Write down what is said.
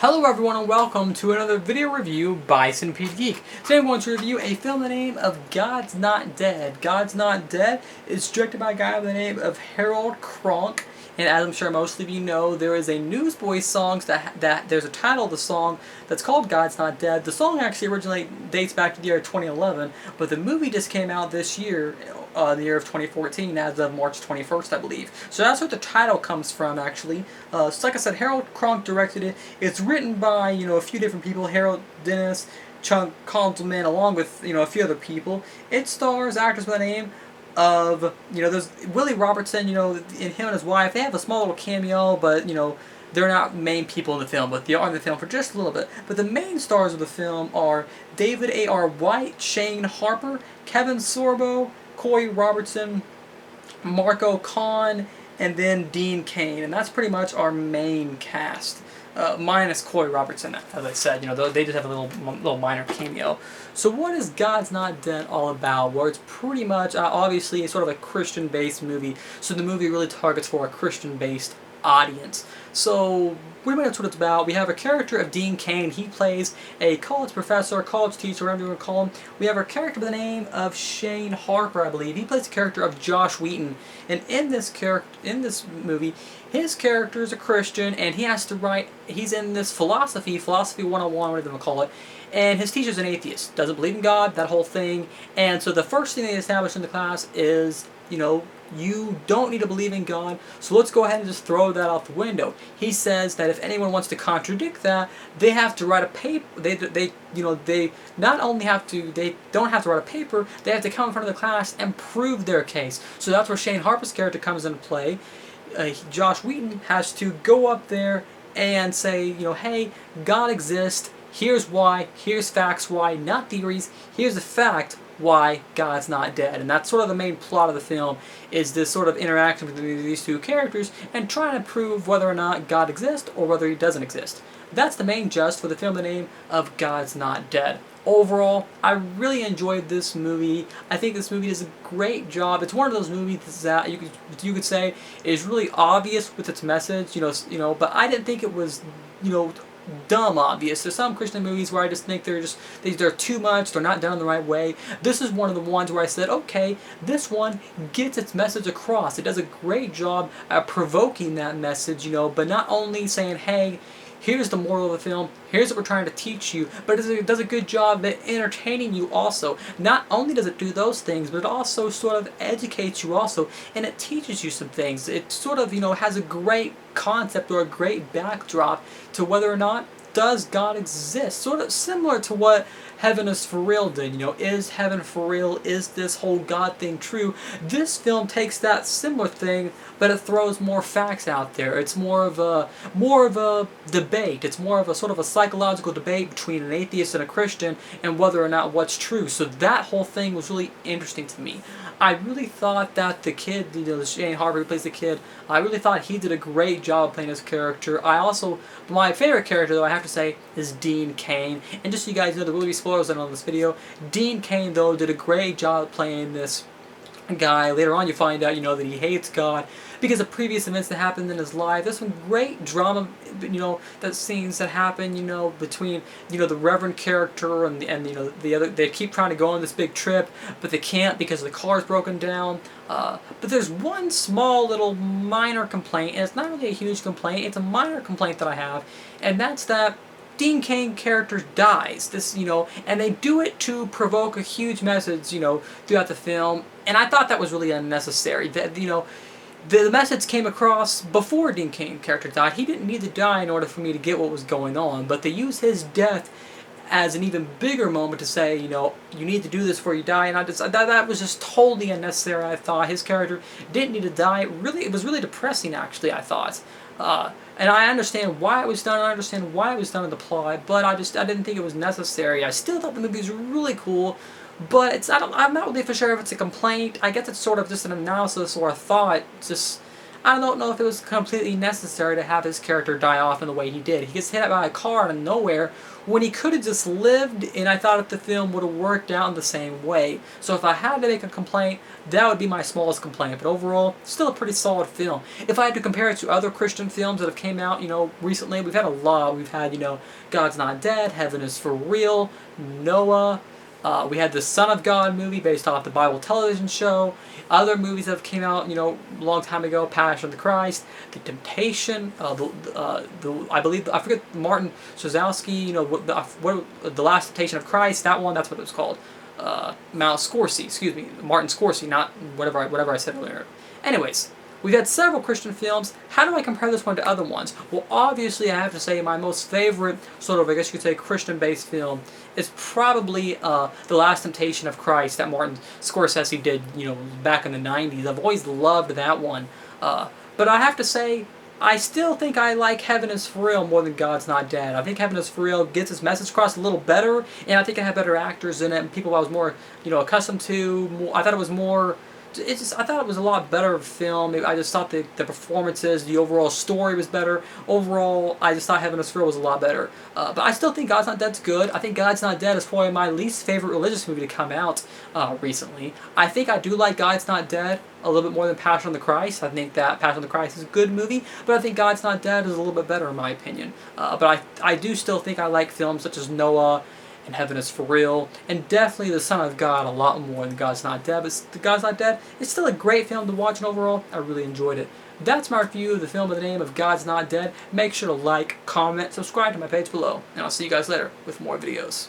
Hello everyone and welcome to another video review by Centipede Geek. Today I'm going to review a film by the name of God's Not Dead. God's Not Dead is directed by a guy by the name of Harold Kronk. And as I'm sure most of you know, there is a Newsboys song that there's a title of the song that's called God's Not Dead. The song actually originally dates back to the year 2011, but the movie just came out this year, the year of 2014, as of March 21st, I believe. So that's what the title comes from, actually. So like I said, Harold Kronk directed it. It's written by, a few different people, Harold Dennis, Chuck Konzelman, along with, a few other people. It stars actors by the name of, there's Willie Robertson, and him and his wife, they have a small little cameo, but, they're not main people in the film, but they are in the film for just a little bit. But the main stars of the film are David A.R. White, Shane Harper, Kevin Sorbo, Corey Robertson, Marco Kahn, and then Dean Cain. And that's pretty much our main cast. Minus Corey Robertson, as I said, they just have a little minor cameo. So what is God's Not Dead all about? Well, it's pretty much, obviously, sort of a Christian-based movie, so the movie really targets for a Christian-based audience. So pretty much that's what it's about. We have a character of Dean Cain. He plays a college professor, college teacher, whatever you want to call him. We have a character by the name of Shane Harper, I believe. He plays the character of Josh Wheaton. And in this movie, his character is a Christian, and he has to write, he's in this philosophy 101, whatever you want to call it, and his teacher's an atheist, doesn't believe in God, that whole thing. And so the first thing they establish in the class is, you don't need to believe in God, so let's go ahead and just throw that out the window. He says that if anyone wants to contradict that, they have to write a paper. They not only have to, they don't have to write a paper, they have to come in front of the class and prove their case. So that's where Shane Harper's character comes into play. Josh Wheaton has to go up there and say, hey, God exists, here's why, here's facts why, not theories, here's the fact why God's not dead. And that's sort of the main plot of the film, is this sort of interaction between these two characters and trying to prove whether or not God exists or whether he doesn't exist. That's the main gist for the film by the name of God's Not Dead. Overall, I really enjoyed this movie. I think this movie does a great job. It's one of those movies that you could say is really obvious with its message, but I didn't think it was, dumb obvious. There's some Christian movies where I just think they're too much, they're not done the right way. This is one of the ones where I said, okay, this one gets its message across. It does a great job at provoking that message, but not only saying, hey, here's the moral of the film, here's what we're trying to teach you, but it does a good job at entertaining you also. Not only does it do those things, but it also sort of educates you also, and it teaches you some things. It sort of, has a great concept or a great backdrop to whether or not does God exist. Sort of similar to what Heaven is For Real did. Is heaven for real? Is this whole God thing true? This film takes that similar thing, but it throws more facts out there. It's more of a debate. It's more of a sort of a psychological debate between an atheist and a Christian and whether or not what's true. So that whole thing was really interesting to me. I really thought that the kid, Shane Harper who plays the kid, I really thought he did a great job playing his character. My favorite character, though, I have to say, is Dean Cain. And just so you guys know, there will be spoilers on this video. Dean Cain, though, did a great job playing this guy. Later on you find out, that he hates God because of previous events that happened in his life. There's some great drama, that scenes that happen, between, the Reverend character and the other. They keep trying to go on this big trip, but they can't because the car's broken down. But there's one small little minor complaint, and it's not really a huge complaint, it's a minor complaint that I have, and that's that Dean Cain character dies. And they do it to provoke a huge message, throughout the film, and I thought that was really unnecessary. The message came across before Dean Cain character died. He didn't need to die in order for me to get what was going on, but they use his death as an even bigger moment to say, you need to do this before you die, and that was just totally unnecessary. I thought his character didn't need to die. It was really depressing, actually, I thought. And I understand why it was done, I understand why it was done in the plot, but I didn't think it was necessary. I still thought the movie was really cool, but I'm not really for sure if it's a complaint. I guess it's sort of just an analysis or a thought. I don't know if it was completely necessary to have his character die off in the way he did. He gets hit by a car out of nowhere when he could have just lived, and I thought if the film would have worked out in the same way. So if I had to make a complaint, that would be my smallest complaint. But overall, still a pretty solid film. If I had to compare it to other Christian films that have came out, recently, we've had a lot. We've had, God's Not Dead, Heaven is for Real, Noah. We had the Son of God movie based off the Bible television show. Other movies that have came out, a long time ago, Passion of the Christ, The Temptation, I believe, I forget, Martin Scorsese, the Last Temptation of Christ, that one, that's what it was called. Mount Scorsese, excuse me, Martin Scorsese, not whatever I said earlier. Anyways, we've had several Christian films. How do I compare this one to other ones? Well, obviously, I have to say my most favorite sort of, I guess you could say, Christian-based film is probably The Last Temptation of Christ that Martin Scorsese did, back in the 90s. I've always loved that one. But I have to say, I still think I like Heaven is for Real more than God's Not Dead. I think Heaven is for Real gets its message across a little better, and I think it had better actors in it, and people I was more, accustomed to. I thought it was more... I thought it was a lot better film. I just thought the performances, the overall story was better. Overall, I just thought Heaven is for Real was a lot better. But I still think God's Not Dead's good. I think God's Not Dead is probably my least favorite religious movie to come out recently. I think I do like God's Not Dead a little bit more than Passion of the Christ. I think that Passion of the Christ is a good movie, but I think God's Not Dead is a little bit better in my opinion. But I do still think I like films such as Noah and Heaven is for Real, and definitely The Son of God a lot more than God's Not Dead. But God's Not Dead, it's still a great film to watch, and overall, I really enjoyed it. That's my review of the film by the name of God's Not Dead. Make sure to like, comment, subscribe to my page below, and I'll see you guys later with more videos.